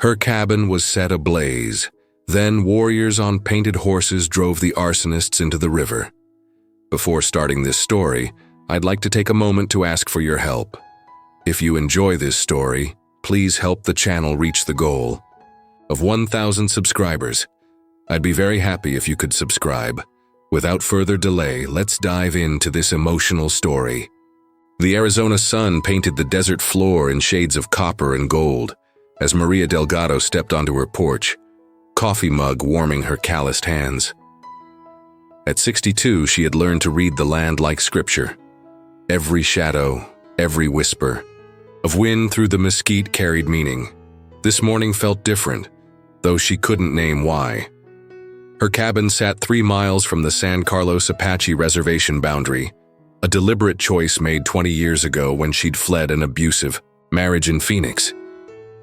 Her cabin was set ablaze. Then warriors on painted horses drove the Arsonists into the river. Before starting this story, I'd like to take a moment to ask for your help. If you enjoy this story, please help the channel reach the goal of 1,000 subscribers. I'd be very happy if you could subscribe. Without further delay, let's dive into this emotional story. The Arizona sun painted the desert floor in shades of copper and gold as Maria Delgado stepped onto her porch, coffee mug warming her calloused hands. At 62, she had learned to read the land like scripture. Every shadow, every whisper of wind through the mesquite carried meaning. This morning felt different, though she couldn't name why. Her cabin sat 3 miles from the San Carlos Apache reservation boundary, a deliberate choice made 20 years ago when she'd fled an abusive marriage in Phoenix.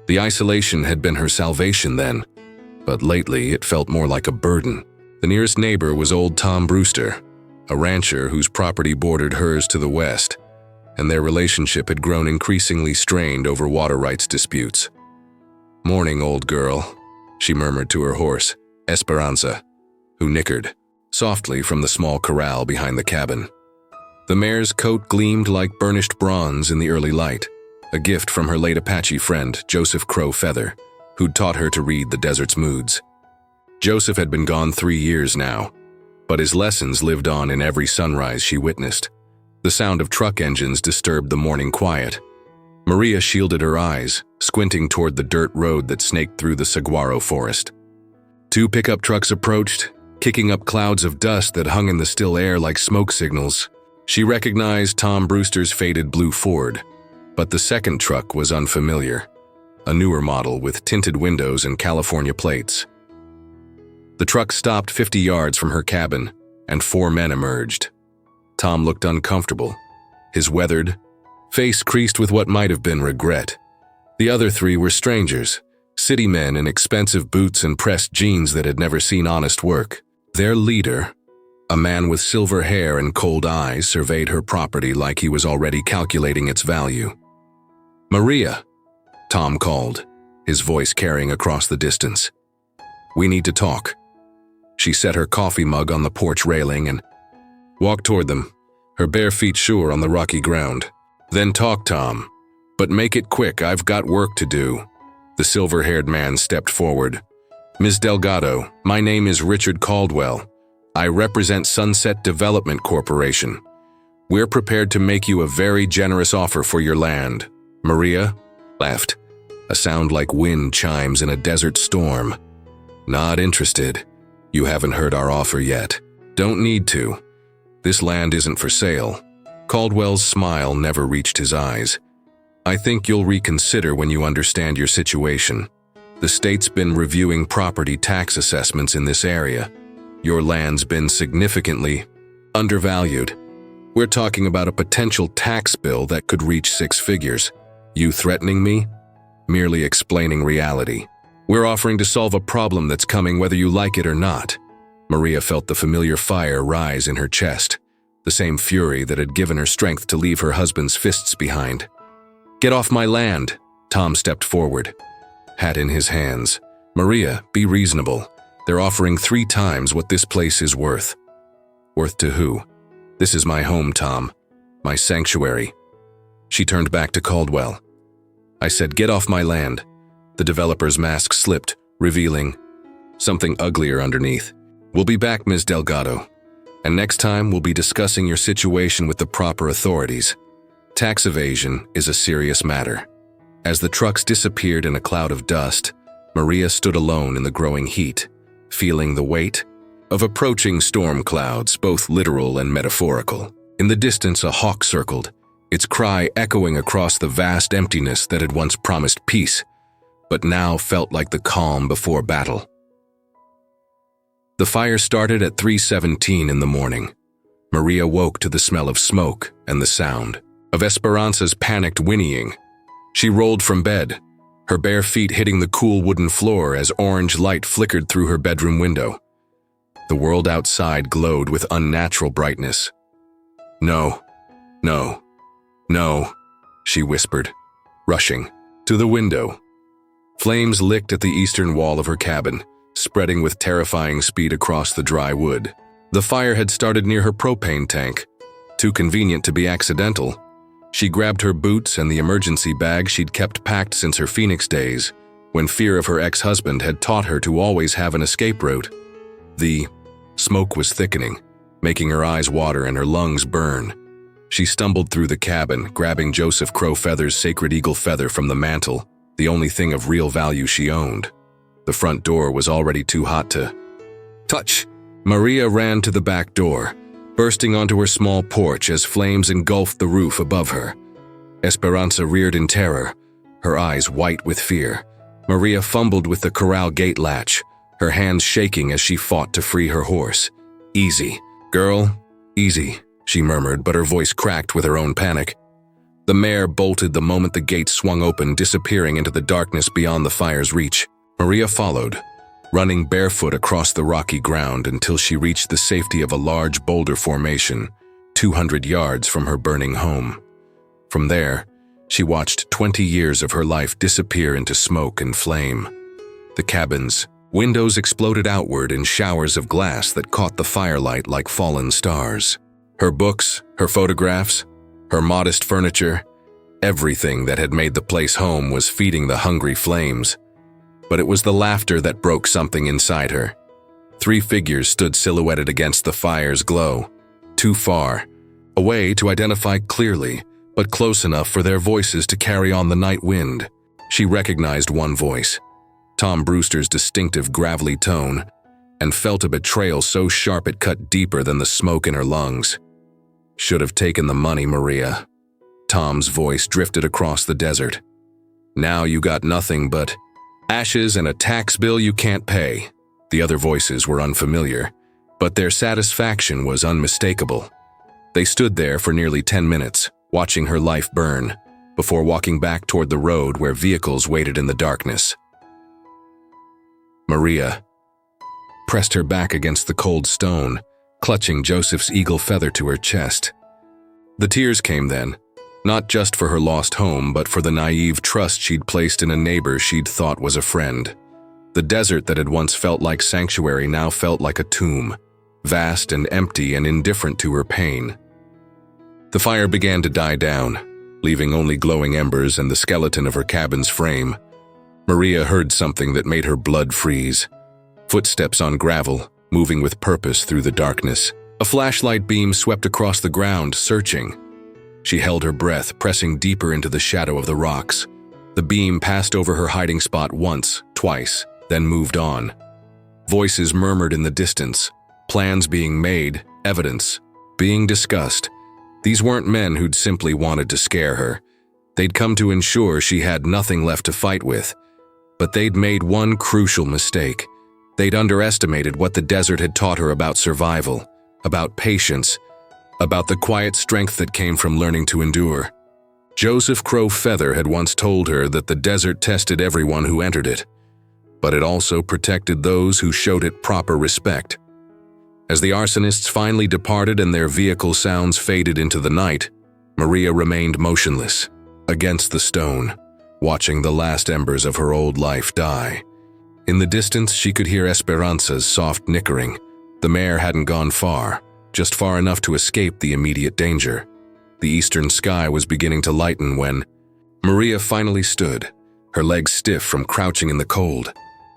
The isolation had been her salvation then, but lately it felt more like a burden. The nearest neighbor was old Tom Brewster, a rancher whose property bordered hers to the west, and their relationship had grown increasingly strained over water rights disputes. "Morning, old girl," she murmured to her horse, Esperanza, who nickered softly from the small corral behind the cabin. The mare's coat gleamed like burnished bronze in the early light, a gift from her late Apache friend, Joseph Crow Feather, who'd taught her to read the desert's moods. Joseph had been gone 3 years now, but his lessons lived on in every sunrise she witnessed. The sound of truck engines disturbed the morning quiet. Maria shielded her eyes, squinting toward the dirt road that snaked through the saguaro forest. 2 pickup trucks approached, kicking up clouds of dust that hung in the still air like smoke signals. She recognized Tom Brewster's faded blue Ford, but the second truck was unfamiliar, a newer model with tinted windows and California plates. The truck stopped 50 yards from her cabin, and 4 men emerged. Tom looked uncomfortable, his weathered face creased with what might have been regret. The other 3 were strangers, city men in expensive boots and pressed jeans that had never seen honest work. Their leader, a man with silver hair and cold eyes, surveyed her property like he was already calculating its value. "Maria," Tom called, his voice carrying across the distance. "We need to talk." She set her coffee mug on the porch railing and walked toward them, her bare feet sure on the rocky ground. "Then talk, Tom. But make it quick, I've got work to do." The silver-haired man stepped forward. "Ms. Delgado, my name is Richard Caldwell. I represent Sunset Development Corporation. We're prepared to make you a very generous offer for your land." Maria laughed, a sound like wind chimes in a desert storm. "Not interested. You haven't heard our offer yet. Don't need to. This land isn't for sale." Caldwell's smile never reached his eyes. "I think you'll reconsider when you understand your situation. The state's been reviewing property tax assessments in this area. Your land's been significantly undervalued. We're talking about a potential tax bill that could reach 6 figures. You threatening me? Merely explaining reality. We're offering to solve a problem that's coming whether you like it or not." Maria felt the familiar fire rise in her chest, the same fury that had given her strength to leave her husband's fists behind. "Get off my land!" Tom stepped forward, hat in his hands. "Maria, be reasonable. They're offering 3 times what this place is worth." "Worth to who?" "This is my home, Tom. My sanctuary." She turned back to Caldwell. "I said, get off my land." The developer's mask slipped, revealing something uglier underneath. "We'll be back, Ms. Delgado. And next time we'll be discussing your situation with the proper authorities. Tax evasion is a serious matter." As the trucks disappeared in a cloud of dust, Maria stood alone in the growing heat, feeling the weight of approaching storm clouds, both literal and metaphorical. In the distance, a hawk circled, its cry echoing across the vast emptiness that had once promised peace, but now felt like the calm before battle. The fire started at 3:17 in the morning. Maria woke to the smell of smoke and the sound of Esperanza's panicked whinnying. She rolled from bed, her bare feet hitting the cool wooden floor as orange light flickered through her bedroom window. The world outside glowed with unnatural brightness. "No, no, no," she whispered, rushing to the window. Flames licked at the eastern wall of her cabin, spreading with terrifying speed across the dry wood. The fire had started near her propane tank. Too convenient to be accidental. She grabbed her boots and the emergency bag she'd kept packed since her Phoenix days, when fear of her ex-husband had taught her to always have an escape route. The smoke was thickening, making her eyes water and her lungs burn. She stumbled through the cabin, grabbing Joseph Crowfeather's sacred eagle feather from the mantel, the only thing of real value she owned. The front door was already too hot to touch. Maria ran to the back door, bursting onto her small porch as flames engulfed the roof above her. Esperanza reared in terror, her eyes white with fear. Maria fumbled with the corral gate latch, her hands shaking as she fought to free her horse. "Easy, girl, easy," she murmured, but her voice cracked with her own panic. The mare bolted the moment the gate swung open, disappearing into the darkness beyond the fire's reach. Maria followed, running barefoot across the rocky ground until she reached the safety of a large boulder formation, 200 yards from her burning home. From there, she watched 20 years of her life disappear into smoke and flame. The cabin's windows exploded outward in showers of glass that caught the firelight like fallen stars. Her books, her photographs, her modest furniture, everything that had made the place home was feeding the hungry flames. But it was the laughter that broke something inside her. 3 figures stood silhouetted against the fire's glow, too far away to identify clearly, but close enough for their voices to carry on the night wind. She recognized one voice, Tom Brewster's distinctive gravelly tone, and felt a betrayal so sharp it cut deeper than the smoke in her lungs. "Should have taken the money, Maria." Tom's voice drifted across the desert. "Now you got nothing but ashes and a tax bill you can't pay." The other voices were unfamiliar, but their satisfaction was unmistakable. They stood there for nearly 10 minutes, watching her life burn, before walking back toward the road where vehicles waited in the darkness. Maria pressed her back against the cold stone, clutching Joseph's eagle feather to her chest. The tears came then, not just for her lost home, but for the naive trust she'd placed in a neighbor she'd thought was a friend. The desert that had once felt like sanctuary now felt like a tomb, vast and empty and indifferent to her pain. The fire began to die down, leaving only glowing embers and the skeleton of her cabin's frame. Maria heard something that made her blood freeze. Footsteps on gravel, moving with purpose through the darkness. A flashlight beam swept across the ground, searching. She held her breath, pressing deeper into the shadow of the rocks. The beam passed over her hiding spot once, twice, then moved on. Voices murmured in the distance, plans being made, evidence being discussed. These weren't men who'd simply wanted to scare her. They'd come to ensure she had nothing left to fight with. But they'd made one crucial mistake. They'd underestimated what the desert had taught her about survival, about patience, about the quiet strength that came from learning to endure. Joseph Crowfeather had once told her that the desert tested everyone who entered it, but it also protected those who showed it proper respect. As the arsonists finally departed and their vehicle sounds faded into the night, Maria remained motionless, against the stone, watching the last embers of her old life die. In the distance, she could hear Esperanza's soft nickering. The mare hadn't gone far, just far enough to escape the immediate danger. The eastern sky was beginning to lighten when Maria finally stood, her legs stiff from crouching in the cold.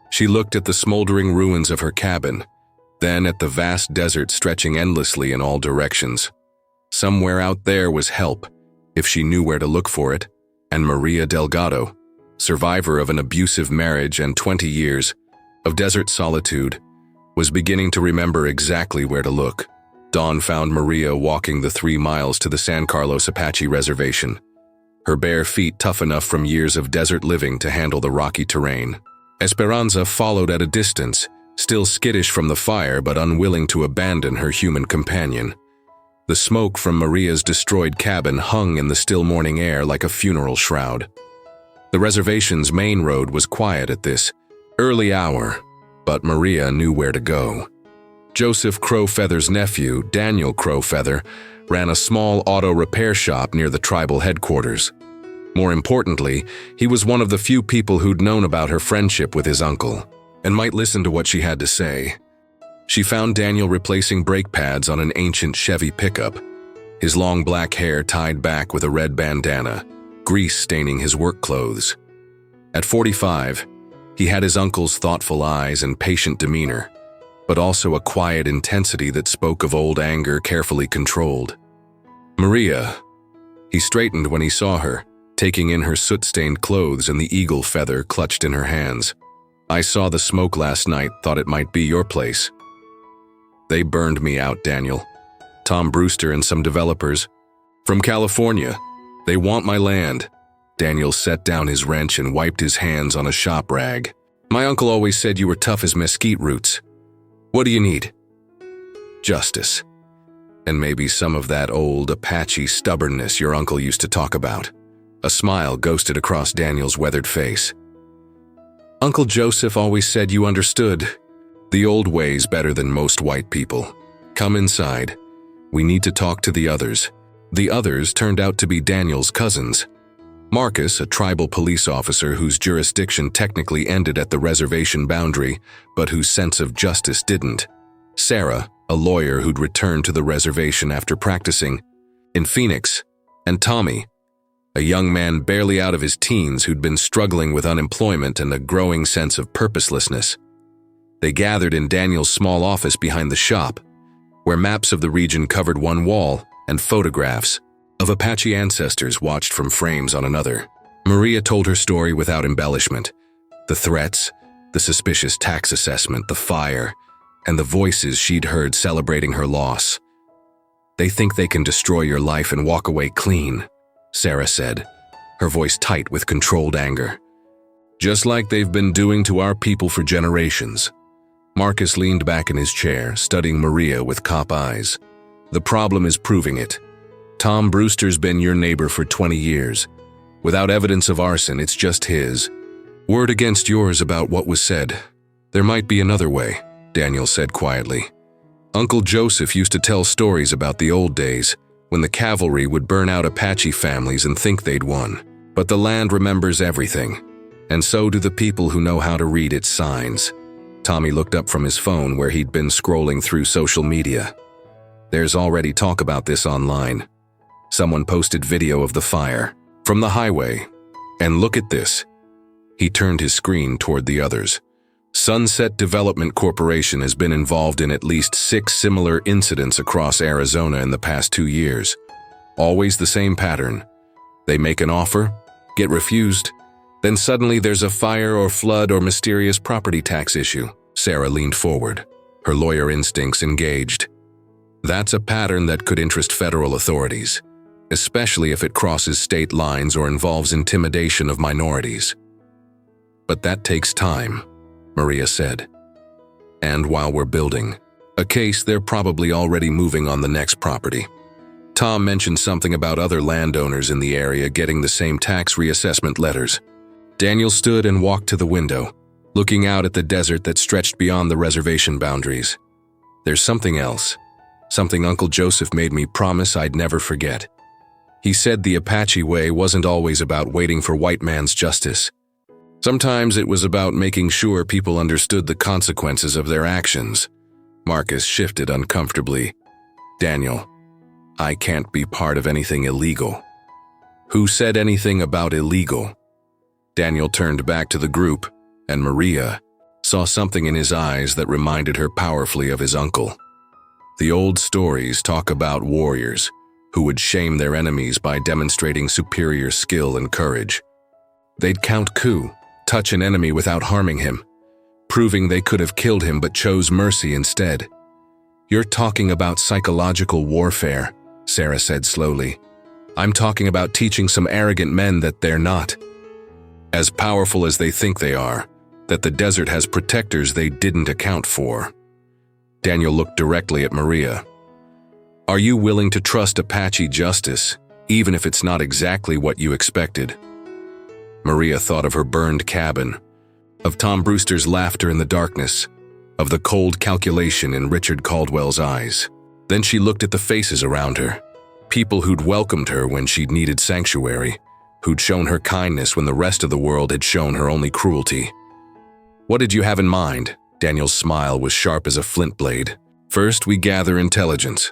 She looked at the smoldering ruins of her cabin, then at the vast desert stretching endlessly in all directions. Somewhere out there was help, if she knew where to look for it, and Maria Delgado, survivor of an abusive marriage and 20 years of desert solitude, was beginning to remember exactly where to look. Dawn found Maria walking the 3 miles to the San Carlos Apache Reservation, her bare feet tough enough from years of desert living to handle the rocky terrain. Esperanza followed at a distance, still skittish from the fire but unwilling to abandon her human companion. The smoke from Maria's destroyed cabin hung in the still morning air like a funeral shroud. The reservation's main road was quiet at this early hour, but Maria knew where to go. Joseph Crowfeather's nephew, Daniel Crowfeather, ran a small auto repair shop near the tribal headquarters. More importantly, he was one of the few people who'd known about her friendship with his uncle and might listen to what she had to say. She found Daniel replacing brake pads on an ancient Chevy pickup, his long black hair tied back with a red bandana, grease staining his work clothes. At 45, he had his uncle's thoughtful eyes and patient demeanor, but also a quiet intensity that spoke of old anger carefully controlled. Maria. He straightened when he saw her, taking in her soot-stained clothes and the eagle feather clutched in her hands. I saw the smoke last night, thought it might be your place. They burned me out, Daniel. Tom Brewster and some developers. From California. They want my land. Daniel set down his wrench and wiped his hands on a shop rag. My uncle always said you were tough as mesquite roots. What do you need? Justice. And maybe some of that old Apache stubbornness your uncle used to talk about. A smile ghosted across Daniel's weathered face. Uncle Joseph always said you understood the old ways better than most white people. Come inside. We need to talk to the others. The others turned out to be Daniel's cousins. Marcus, a tribal police officer whose jurisdiction technically ended at the reservation boundary, but whose sense of justice didn't. Sarah, a lawyer who'd returned to the reservation after practicing in Phoenix. And Tommy, a young man barely out of his teens who'd been struggling with unemployment and a growing sense of purposelessness. They gathered in Daniel's small office behind the shop, where maps of the region covered one wall and photographs of Apache ancestors watched from frames on another. Maria told her story without embellishment. The threats, the suspicious tax assessment, the fire, and the voices she'd heard celebrating her loss. They think they can destroy your life and walk away clean, Sarah said, her voice tight with controlled anger. Just like they've been doing to our people for generations. Marcus leaned back in his chair, studying Maria with cop eyes. The problem is proving it. Tom Brewster's been your neighbor for 20 years. Without evidence of arson, it's just his. Word against yours about what was said. There might be another way, Daniel said quietly. Uncle Joseph used to tell stories about the old days, when the cavalry would burn out Apache families and think they'd won. But the land remembers everything, and so do the people who know how to read its signs. Tommy looked up from his phone where he'd been scrolling through social media. There's already talk about this online. Someone posted video of the fire from the highway. And look at this. He turned his screen toward the others. Sunset Development Corporation has been involved in at least 6 similar incidents across Arizona in the past 2 years. Always the same pattern. They make an offer, get refused, then suddenly there's a fire or flood or mysterious property tax issue. Sarah leaned forward, her lawyer instincts engaged. That's a pattern that could interest federal authorities, especially if it crosses state lines or involves intimidation of minorities. But that takes time, Maria said. And while we're building a case, they're probably already moving on the next property. Tom mentioned something about other landowners in the area getting the same tax reassessment letters. Daniel stood and walked to the window, looking out at the desert that stretched beyond the reservation boundaries. There's something else, something Uncle Joseph made me promise I'd never forget. He said the Apache way wasn't always about waiting for white man's justice. Sometimes it was about making sure people understood the consequences of their actions. Marcus shifted uncomfortably. Daniel, I can't be part of anything illegal. Who said anything about illegal? Daniel turned back to the group, and Maria saw something in his eyes that reminded her powerfully of his uncle. The old stories talk about warriors who would shame their enemies by demonstrating superior skill and courage. They'd count coup, touch an enemy without harming him, proving they could have killed him but chose mercy instead. You're talking about psychological warfare, Sarah said slowly. I'm talking about teaching some arrogant men that they're not as powerful as they think they are, that the desert has protectors they didn't account for. Daniel looked directly at Maria. Are you willing to trust Apache justice, even if it's not exactly what you expected? Maria thought of her burned cabin, of Tom Brewster's laughter in the darkness, of the cold calculation in Richard Caldwell's eyes. Then she looked at the faces around her, people who'd welcomed her when she'd needed sanctuary, who'd shown her kindness when the rest of the world had shown her only cruelty. "What did you have in mind?" Daniel's smile was sharp as a flint blade. "First, we gather intelligence.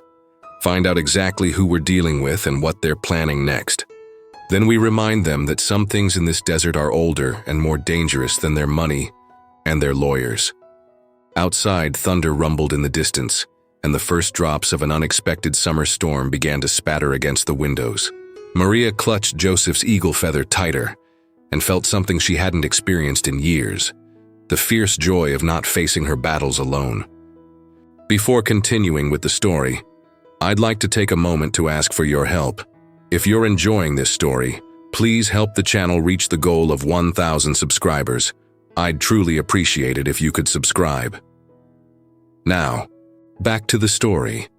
Find out exactly who we're dealing with and what they're planning next. Then we remind them that some things in this desert are older and more dangerous than their money and their lawyers." Outside, thunder rumbled in the distance, and the first drops of an unexpected summer storm began to spatter against the windows. Maria clutched Joseph's eagle feather tighter and felt something she hadn't experienced in years, the fierce joy of not facing her battles alone. Before continuing with the story, I'd like to take a moment to ask for your help. If you're enjoying this story, please help the channel reach the goal of 1,000 subscribers. I'd truly appreciate it if you could subscribe. Now, back to the story.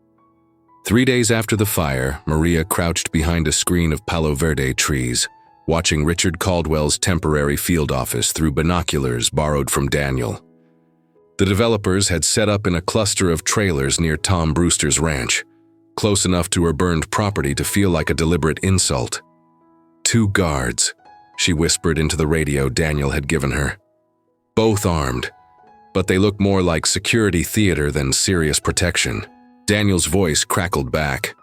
3 days after the fire, Maria crouched behind a screen of Palo Verde trees, watching Richard Caldwell's temporary field office through binoculars borrowed from Daniel. The developers had set up in a cluster of trailers near Tom Brewster's ranch, close enough to her burned property to feel like a deliberate insult. 2 guards, she whispered into the radio Daniel had given her. Both armed, but they looked more like security theater than serious protection. Daniel's voice crackled back.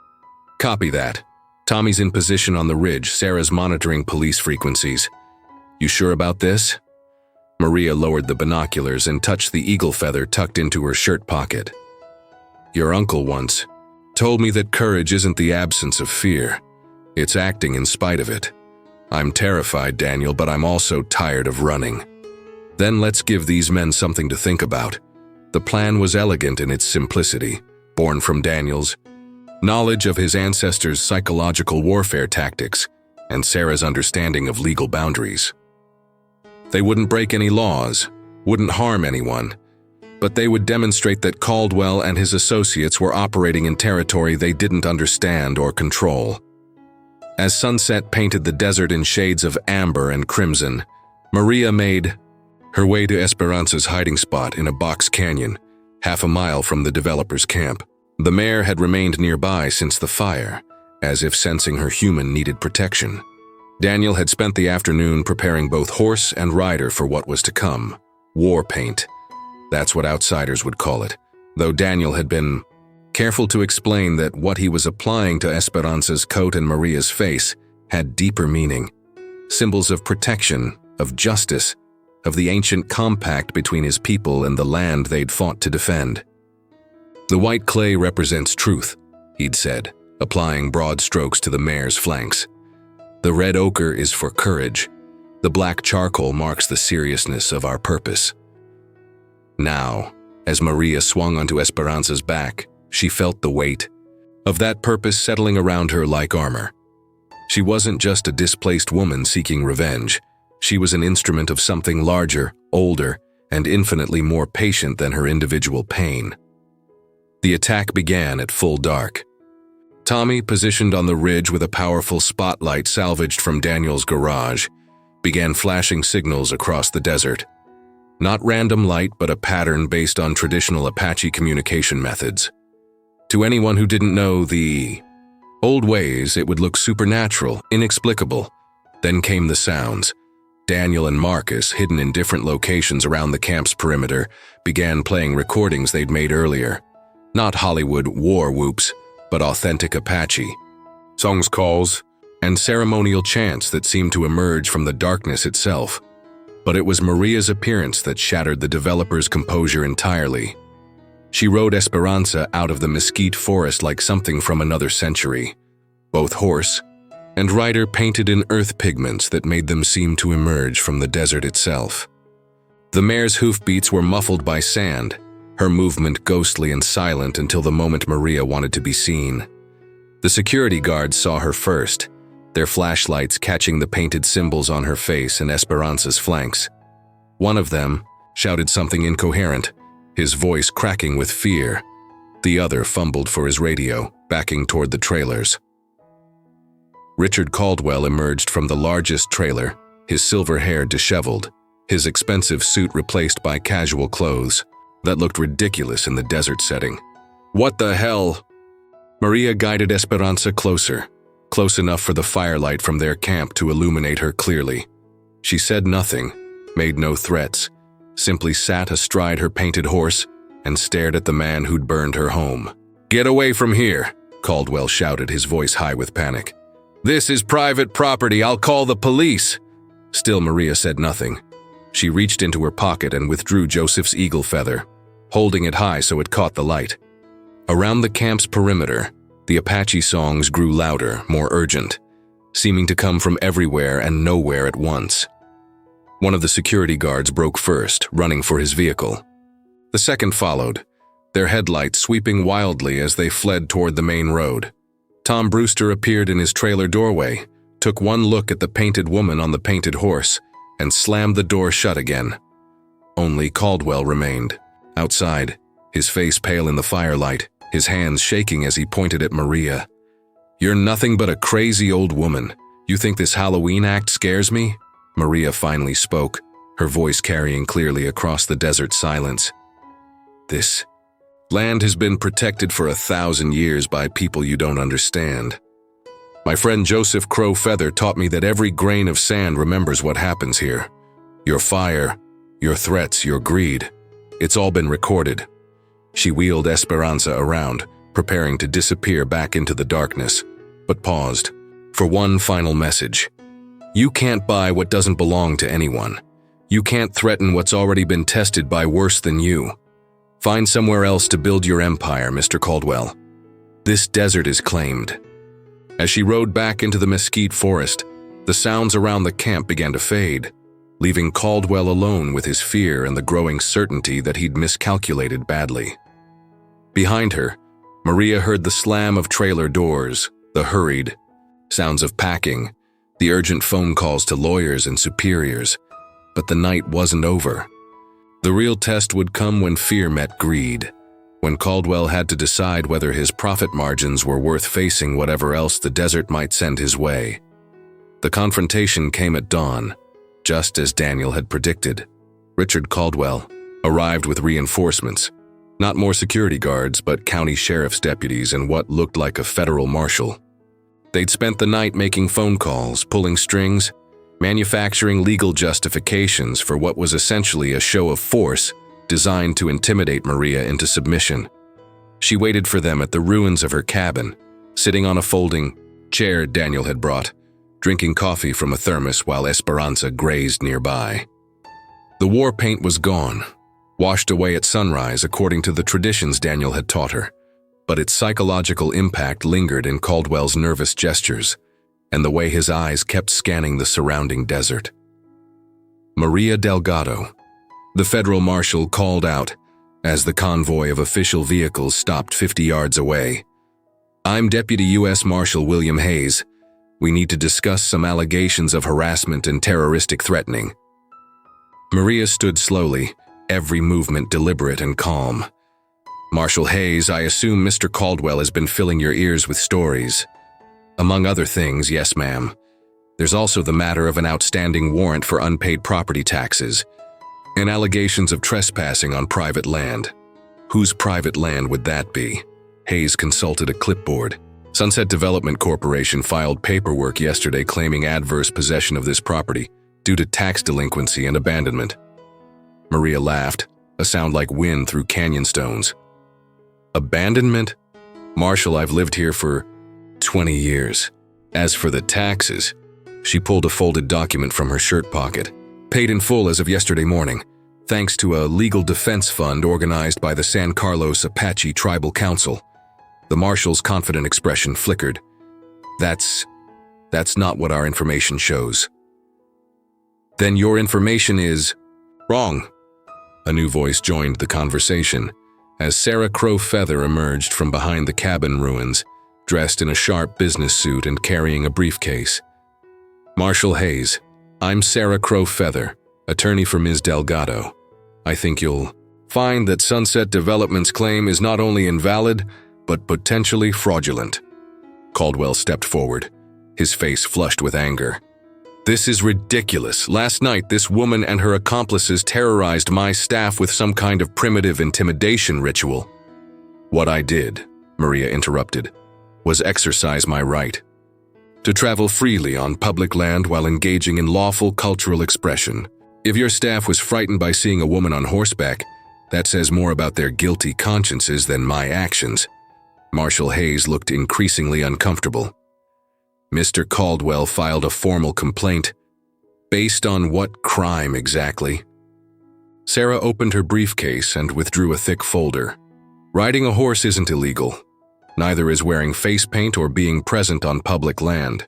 "Copy that. Tommy's in position on the ridge. Sarah's monitoring police frequencies. You sure about this?" Maria lowered the binoculars and touched the eagle feather tucked into her shirt pocket. "Your uncle once told me that courage isn't the absence of fear. It's acting in spite of it. I'm terrified, Daniel, but I'm also tired of running. Then let's give these men something to think about." The plan was elegant in its simplicity, born from Daniel's knowledge of his ancestors' psychological warfare tactics and Sarah's understanding of legal boundaries. They wouldn't break any laws, wouldn't harm anyone, but they would demonstrate that Caldwell and his associates were operating in territory they didn't understand or control. As sunset painted the desert in shades of amber and crimson, Maria made her way to Esperanza's hiding spot in a box canyon, half a mile from the developer's camp. The mare had remained nearby since the fire, as if sensing her human needed protection. Daniel had spent the afternoon preparing both horse and rider for what was to come. War paint. That's what outsiders would call it, though Daniel had been careful to explain that what he was applying to Esperanza's coat and Maria's face had deeper meaning. Symbols of protection, of justice, of the ancient compact between his people and the land they'd fought to defend. "The white clay represents truth," he'd said, applying broad strokes to the mare's flanks. "The red ochre is for courage. The black charcoal marks the seriousness of our purpose." Now, as Maria swung onto Esperanza's back, she felt the weight of that purpose settling around her like armor. She wasn't just a displaced woman seeking revenge. She was an instrument of something larger, older, and infinitely more patient than her individual pain. The attack began at full dark. Tommy, positioned on the ridge with a powerful spotlight salvaged from Daniel's garage, began flashing signals across the desert. Not random light, but a pattern based on traditional Apache communication methods. To anyone who didn't know the old ways, it would look supernatural, inexplicable. Then came the sounds. Daniel and Marcus, hidden in different locations around the camp's perimeter, began playing recordings they'd made earlier. Not Hollywood war whoops, but authentic Apache. Songs, calls, and ceremonial chants that seemed to emerge from the darkness itself. But it was Maria's appearance that shattered the developer's composure entirely. She rode Esperanza out of the mesquite forest like something from another century. Both horse and rider painted in earth pigments that made them seem to emerge from the desert itself. The mare's hoofbeats were muffled by sand, her movement ghostly and silent until the moment Maria wanted to be seen. The security guards saw her first, their flashlights catching the painted symbols on her face and Esperanza's flanks. One of them shouted something incoherent, his voice cracking with fear. The other fumbled for his radio, backing toward the trailers. Richard Caldwell emerged from the largest trailer, his silver hair disheveled, his expensive suit replaced by casual clothes that looked ridiculous in the desert setting. "What the hell?" Maria guided Esperanza closer, close enough for the firelight from their camp to illuminate her clearly. She said nothing, made no threats, simply sat astride her painted horse and stared at the man who'd burned her home. "Get away from here," Caldwell shouted, his voice high with panic. "This is private property. I'll call the police." Still, Maria said nothing. She reached into her pocket and withdrew Joseph's eagle feather, holding it high so it caught the light. Around the camp's perimeter, the Apache songs grew louder, more urgent, seeming to come from everywhere and nowhere at once. One of the security guards broke first, running for his vehicle. The second followed, their headlights sweeping wildly as they fled toward the main road. Tom Brewster appeared in his trailer doorway, took one look at the painted woman on the painted horse, and slammed the door shut again. Only Caldwell remained, outside, his face pale in the firelight, his hands shaking as he pointed at Maria. "You're nothing but a crazy old woman. You think this Halloween act scares me?" Maria finally spoke, her voice carrying clearly across the desert silence. "This land has been protected for 1,000 years by people you don't understand. My friend Joseph Crow Feather taught me that every grain of sand remembers what happens here. Your fire, your threats, your greed. It's all been recorded." She wheeled Esperanza around, preparing to disappear back into the darkness, but paused for one final message. "You can't buy what doesn't belong to anyone. You can't threaten what's already been tested by worse than you. Find somewhere else to build your empire, Mr. Caldwell. This desert is claimed." As she rode back into the mesquite forest, the sounds around the camp began to fade, leaving Caldwell alone with his fear and the growing certainty that he'd miscalculated badly. Behind her, Maria heard the slam of trailer doors, the hurried sounds of packing, the urgent phone calls to lawyers and superiors. But the night wasn't over. The real test would come when fear met greed, when Caldwell had to decide whether his profit margins were worth facing whatever else the desert might send his way. The confrontation came at dawn, just as Daniel had predicted. Richard Caldwell arrived with reinforcements, not more security guards, but county sheriff's deputies and what looked like a federal marshal. They'd spent the night making phone calls, pulling strings, manufacturing legal justifications for what was essentially a show of force designed to intimidate Maria into submission. She waited for them at the ruins of her cabin, sitting on a folding chair Daniel had brought, drinking coffee from a thermos while Esperanza grazed nearby. The war paint was gone, washed away at sunrise according to the traditions Daniel had taught her, but its psychological impact lingered in Caldwell's nervous gestures and the way his eyes kept scanning the surrounding desert. "Maria Delgado," the federal marshal called out as the convoy of official vehicles stopped 50 yards away. "I'm Deputy U.S. Marshal William Hayes. We need to discuss some allegations of harassment and terroristic threatening." Maria stood slowly, every movement deliberate and calm. "Marshal Hayes, I assume Mr. Caldwell has been filling your ears with stories." "Among other things, yes, ma'am. There's also the matter of an outstanding warrant for unpaid property taxes and allegations of trespassing on private land." "Whose private land would that be?" Hayes consulted a clipboard. "Sunset Development Corporation filed paperwork yesterday claiming adverse possession of this property due to tax delinquency and abandonment." Maria laughed, a sound like wind through canyon stones. "Abandonment? Marshal, I've lived here for 20 years. As for the taxes," she pulled a folded document from her shirt pocket, "paid in full as of yesterday morning, thanks to a legal defense fund organized by the San Carlos Apache Tribal Council." The marshal's confident expression flickered. That's not what our information shows." "Then your information is wrong." A new voice joined the conversation as Sarah Crow Feather emerged from behind the cabin ruins, dressed in a sharp business suit and carrying a briefcase. "Marshal Hayes, I'm Sarah Crow Feather, attorney for Ms. Delgado. I think you'll find that Sunset Development's claim is not only invalid, but potentially fraudulent." Caldwell stepped forward, his face flushed with anger. "This is ridiculous. Last night, this woman and her accomplices terrorized my staff with some kind of primitive intimidation ritual." "What I did," Maria interrupted, "was exercise my right. to travel freely on public land while engaging in lawful cultural expression. If your staff was frightened by seeing a woman on horseback, that says more about their guilty consciences than my actions. Marshal Hayes looked increasingly uncomfortable. Mr. Caldwell filed a formal complaint. Based on what crime exactly? Sarah opened her briefcase and withdrew a thick folder. Riding a horse isn't illegal. Neither is wearing face paint or being present on public land.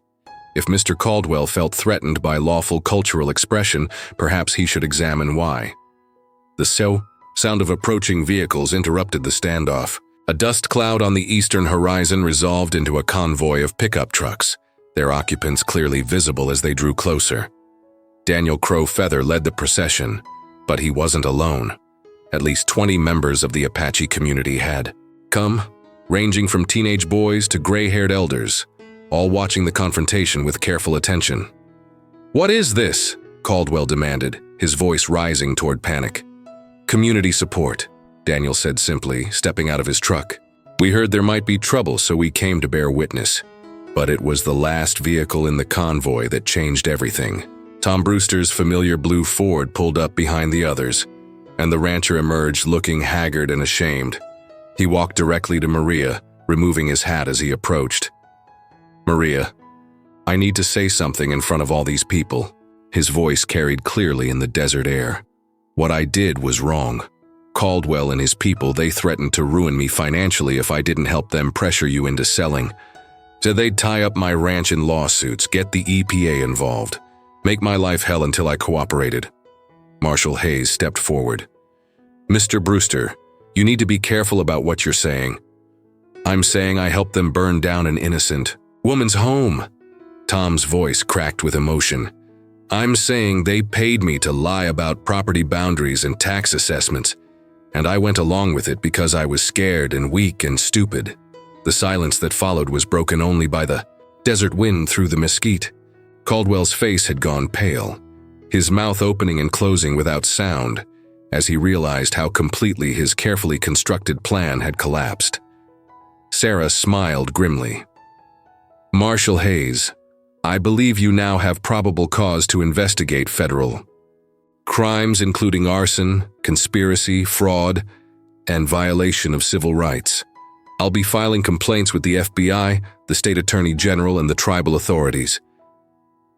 If Mr. Caldwell felt threatened by lawful cultural expression, perhaps he should examine why. The sound of approaching vehicles interrupted the standoff. A dust cloud on the eastern horizon resolved into a convoy of pickup trucks, their occupants clearly visible as they drew closer. Daniel Crow Feather led the procession, but he wasn't alone. At least 20 members of the Apache community had come, ranging from teenage boys to gray-haired elders, all watching the confrontation with careful attention. "What is this?" Caldwell demanded, his voice rising toward panic. "Community support," Daniel said simply, stepping out of his truck. "We heard there might be trouble, so we came to bear witness." But it was the last vehicle in the convoy that changed everything. Tom Brewster's familiar blue Ford pulled up behind the others, and the rancher emerged looking haggard and ashamed. He walked directly to Maria, removing his hat as he approached. "Maria, I need to say something in front of all these people." His voice carried clearly in the desert air. "What I did was wrong. Caldwell and his people, they threatened to ruin me financially if I didn't help them pressure you into selling. So they'd tie up my ranch in lawsuits, get the EPA involved, make my life hell until I cooperated." Marshal Hayes stepped forward. "Mr. Brewster, you need to be careful about what you're saying. I'm saying I helped them burn down an innocent woman's home." Tom's voice cracked with emotion. "I'm saying they paid me to lie about property boundaries and tax assessments, and I went along with it because I was scared and weak and stupid." The silence that followed was broken only by the desert wind through the mesquite. Caldwell's face had gone pale, his mouth opening and closing without sound, as he realized how completely his carefully constructed plan had collapsed. Sarah smiled grimly. "Marshal Hayes, I believe you now have probable cause to investigate federal crimes including arson, conspiracy, fraud, and violation of civil rights. I'll be filing complaints with the FBI, the state attorney general, and the tribal authorities."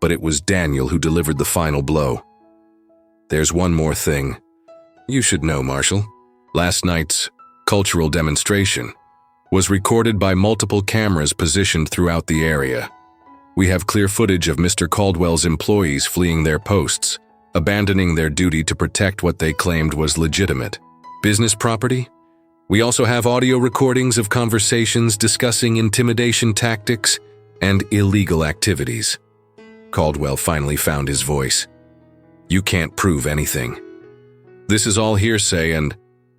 But it was Daniel who delivered the final blow. "There's one more thing. You should know, Marshal. Last night's cultural demonstration was recorded by multiple cameras positioned throughout the area. We have clear footage of Mr. Caldwell's employees fleeing their posts, abandoning their duty to protect what they claimed was legitimate business property. We also have audio recordings of conversations discussing intimidation tactics and illegal activities." Caldwell finally found his voice. "You can't prove anything. This is all hearsay and—"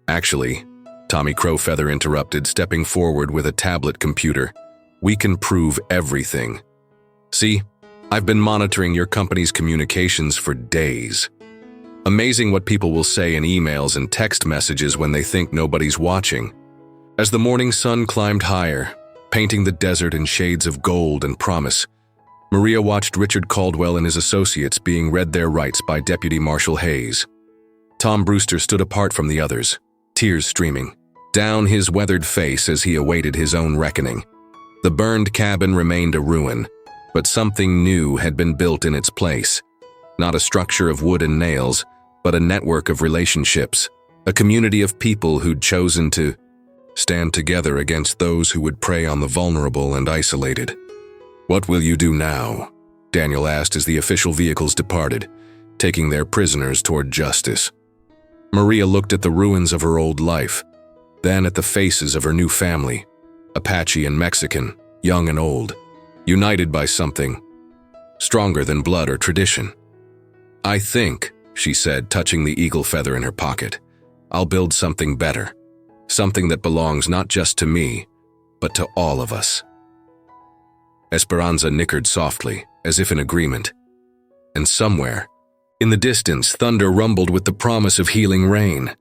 "Actually," Tommy Crowfeather interrupted, stepping forward with a tablet computer, "we can prove everything. See, I've been monitoring your company's communications for days. Amazing what people will say in emails and text messages when they think nobody's watching." As the morning sun climbed higher, painting the desert in shades of gold and promise, Maria watched Richard Caldwell and his associates being read their rights by Deputy Marshal Hayes. Tom Brewster stood apart from the others, tears streaming down his weathered face as he awaited his own reckoning. The burned cabin remained a ruin, but something new had been built in its place. Not a structure of wood and nails, but a network of relationships, a community of people who'd chosen to stand together against those who would prey on the vulnerable and isolated. "What will you do now?" Daniel asked as the official vehicles departed, taking their prisoners toward justice. Maria looked at the ruins of her old life, then at the faces of her new family, Apache and Mexican, young and old, united by something stronger than blood or tradition. "I think," she said, touching the eagle feather in her pocket, "I'll build something better, something that belongs not just to me, but to all of us." Esperanza nickered softly, as if in agreement. And somewhere, in the distance, thunder rumbled with the promise of healing rain.